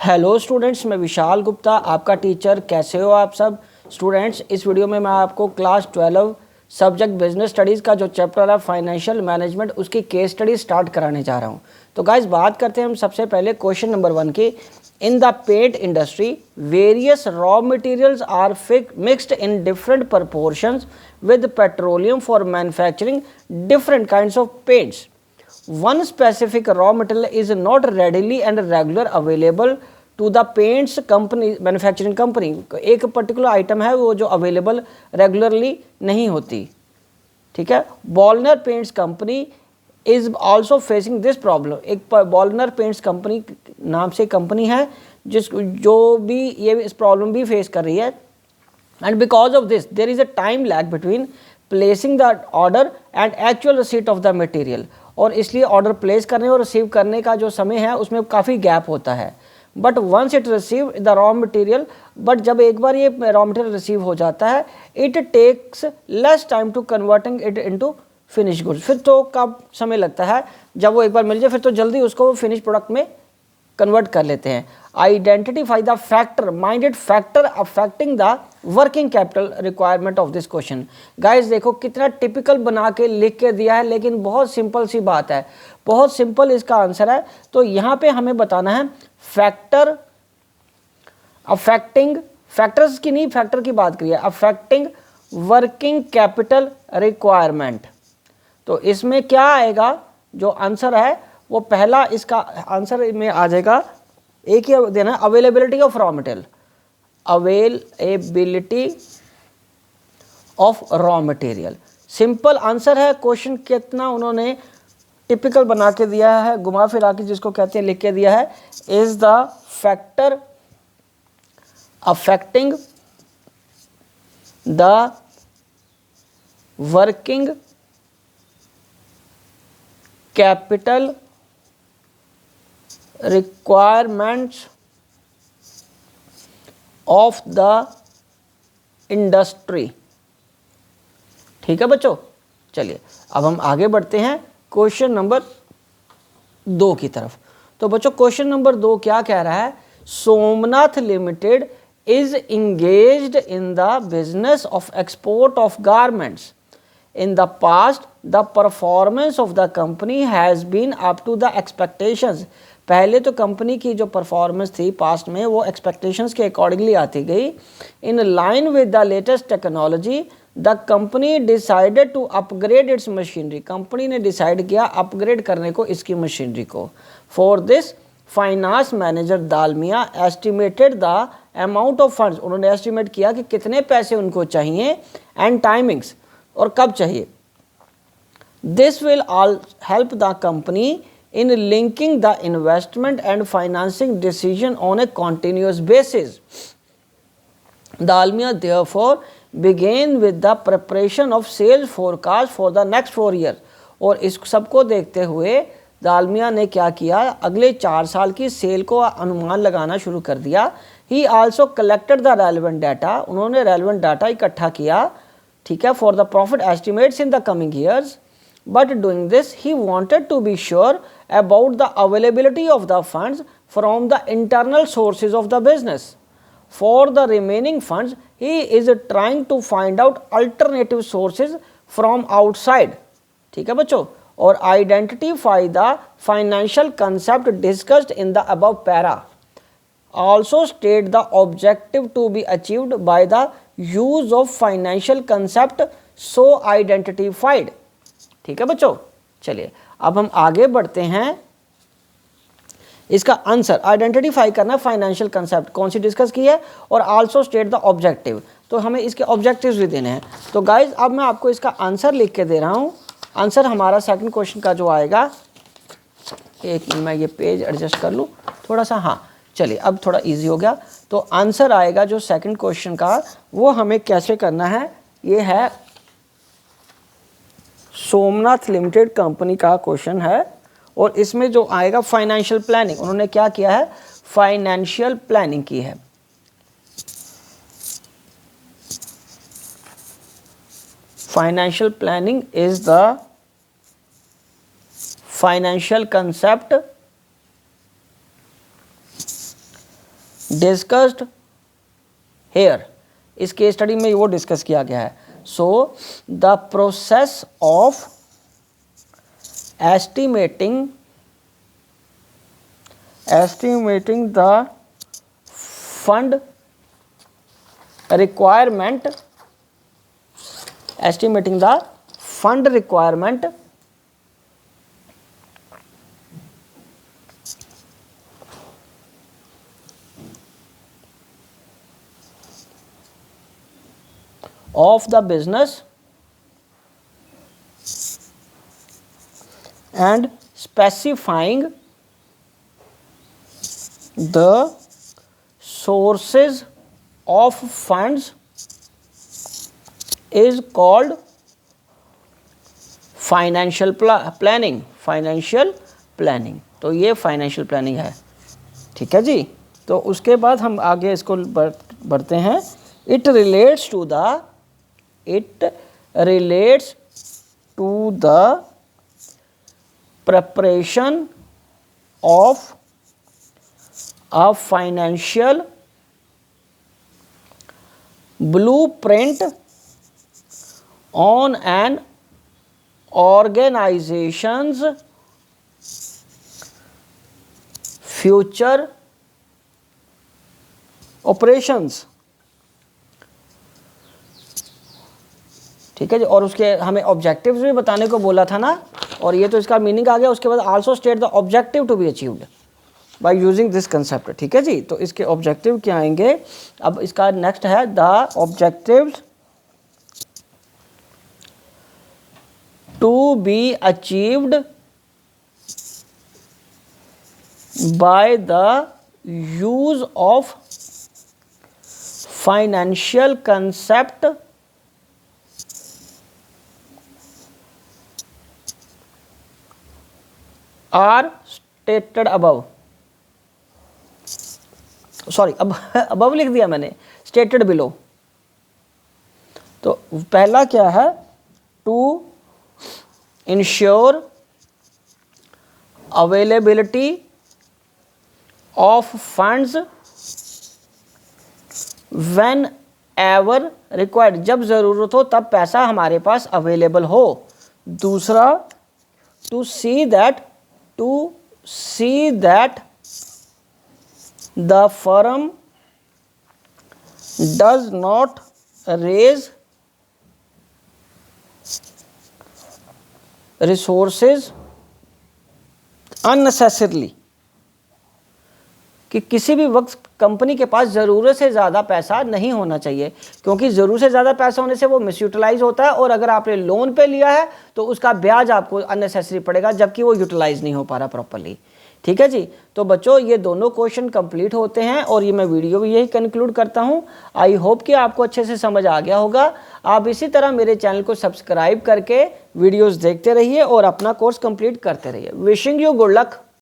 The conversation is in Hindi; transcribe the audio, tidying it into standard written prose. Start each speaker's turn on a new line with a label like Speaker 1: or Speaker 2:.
Speaker 1: हेलो स्टूडेंट्स, मैं विशाल गुप्ता आपका टीचर। कैसे हो आप सब स्टूडेंट्स? इस वीडियो में मैं आपको क्लास 12 सब्जेक्ट बिजनेस स्टडीज़ का जो चैप्टर है फाइनेंशियल मैनेजमेंट, उसकी केस स्टडी स्टार्ट कराने जा रहा हूं। तो गाइस, बात करते हैं हम सबसे पहले क्वेश्चन नंबर 1 की। In the paint industry various raw materials are mixed in different proportions with petroleum for manufacturing different kinds of paints. One specific raw material is not readily and regular available to the paints company manufacturing company। एक पर्टिकुलर आइटम है वो जो अवेलेबल रेगुलरली नहीं होती, ठीक है। Bollner paints company is also facing this problem. एक बॉलनर पेंट्स कंपनी नाम से कंपनी है जो भी ये इस प्रॉब्लम भी फेस कर रही है। And because of this there is a time lag between placing the order and actual receipt of the material. और इसलिए ऑर्डर प्लेस करने और रिसीव करने का जो समय है उसमें काफ़ी गैप होता है। But once it receive the raw material, but जब एक बार ये रॉ मटेरियल रिसीव हो जाता है, it takes less time to converting it into finish goods. फिर तो कब समय लगता है, जब वो एक बार मिल जाए फिर तो जल्दी उसको फिनिश प्रोडक्ट में कन्वर्ट कर लेते हैं। Identify the factor minded factor affecting the working capital requirement of this question. Guys देखो कितना टिपिकल बना के लिख के दिया है, लेकिन बहुत सिंपल सी बात है, बहुत सिंपल इसका आंसर है। तो यहाँ पे हमें बताना है फैक्टर अफेक्टिंग, फैक्टर्स की नहीं, फैक्टर की बात करिए, अफेक्टिंग वर्किंग कैपिटल रिक्वायरमेंट। तो इसमें क्या आएगा, जो आंसर है वो पहला इसका आंसर में आ जाएगा, एक ही देना है, availability of raw material. Availability of raw material simple answer है। क्वेश्चन कितना उन्होंने टिपिकल बना के दिया है, घुमा फिरा के जिसको कहते हैं लिख के दिया है, is the factor affecting the working capital requirements of the industry. ठीक है बच्चों, चलिए अब हम आगे बढ़ते हैं क्वेश्चन नंबर 2 की तरफ। तो बच्चों क्वेश्चन नंबर 2 क्या कह रहा है, Somnath limited is engaged in the business of export of garments. In the past, the performance of the company has been up to the expectations। पहले तो कंपनी की जो परफॉर्मेंस थी पास्ट में वो एक्सपेक्टेशंस के अकॉर्डिंगली आती गई। In line with the latest technology the company decided to upgrade its machinery. Company ने डिसाइड किया अपग्रेड करने को इसकी मशीनरी को। For this finance manager Dalmia estimated the amount of funds. उन्होंने एस्टिमेट किया कि कितने पैसे उनको चाहिए एंड टाइमिंग्स, और कब चाहिए। This will all help the company in linking the investment and financing decision on a continuous basis. Dalmia therefore began with the preparation of sales forecast for the next 4 year. और इस सबको देखते हुए दालमिया ने क्या किया, अगले 4 साल की सेल को अनुमान लगाना शुरू कर दिया। He also collected the relevant data. उन्होंने रेलिवेंट डाटा इकट्ठा किया, ठीक है, for the profit estimates in the coming years. But doing this he wanted to be sure about the availability of the funds from the internal sources of the business. For the remaining funds he is trying to find out alternative sources from outside. ठीक है बच्चों, और identify the financial concept discussed in the above para. Also state the objective to be achieved by the use of financial concept so identified। ठीक है बच्चों, चलिए अब हम आगे बढ़ते हैं। इसका आंसर आइडेंटिफाई करना, फाइनेंशियल कंसेप्ट कौन सी डिस्कस की है, और आल्सो स्टेट द ऑब्जेक्टिव। तो हमें इसके ऑब्जेक्टिव्स भी देने हैं। तो गाइज अब मैं आपको इसका आंसर लिख के दे रहा हूँ। आंसर हमारा सेकंड क्वेश्चन का जो आएगा, एक मिनट मैं ये पेज एडजस्ट कर लूँ थोड़ा सा, हाँ चलिए अब थोड़ा इजी हो गया। तो आंसर आएगा जो सेकंड क्वेश्चन का, वो हमें कैसे करना है, ये है सोमनाथ लिमिटेड कंपनी का क्वेश्चन है। और इसमें जो आएगा फाइनेंशियल प्लानिंग, उन्होंने क्या किया है, फाइनेंशियल प्लानिंग की है। Financial planning is the financial concept discussed here, इस केस स्टडी में वो डिस्कस किया गया है। So the process of estimating the fund requirement, estimating the fund requirement of the business and specifying the sources of funds is called financial planning, financial planning. तो ये फाइनेंशियल प्लानिंग है, ठीक है जी। तो उसके बाद हम आगे इसको बढ़ते हैं। It relates to the preparation of a financial blueprint on an organization's future operations, ठीक है जी। और उसके हमें ऑब्जेक्टिव्स भी बताने को बोला था ना, और ये तो इसका मीनिंग आ गया। उसके बाद also state the objective to be achieved by using this concept, ठीक है जी। तो इसके ऑब्जेक्टिव क्या आएंगे? अब इसका नेक्स्ट है the objectives to be achieved by the use of financial concept are stated above, sorry above लिख दिया मैंने, stated below। तो पहला क्या है? to ensure availability of funds whenever required, जब ज़रूरत हो तब पैसा हमारे पास अवेलेबल हो। दूसरा, to see that the firm does not raise resources unnecessarily, कि किसी भी वक्त कंपनी के पास ज़रूरत से ज़्यादा पैसा नहीं होना चाहिए, क्योंकि ज़रूरत से ज़्यादा पैसा होने से वो मिसयूटिलाइज होता है, और अगर आपने लोन पे लिया है तो उसका ब्याज आपको अननेसेसरी पड़ेगा, जबकि वो यूटिलाइज नहीं हो पा रहा प्रॉपरली, ठीक है जी। तो बच्चों ये दोनों क्वेश्चन कंप्लीट होते हैं, और ये मैं वीडियो भी यही कंक्लूड करता हूँ। आई होप कि आपको अच्छे से समझ आ गया होगा। आप इसी तरह मेरे चैनल को सब्सक्राइब करके वीडियोस देखते रहिए और अपना कोर्स कंप्लीट करते रहिए। Wishing you good luck.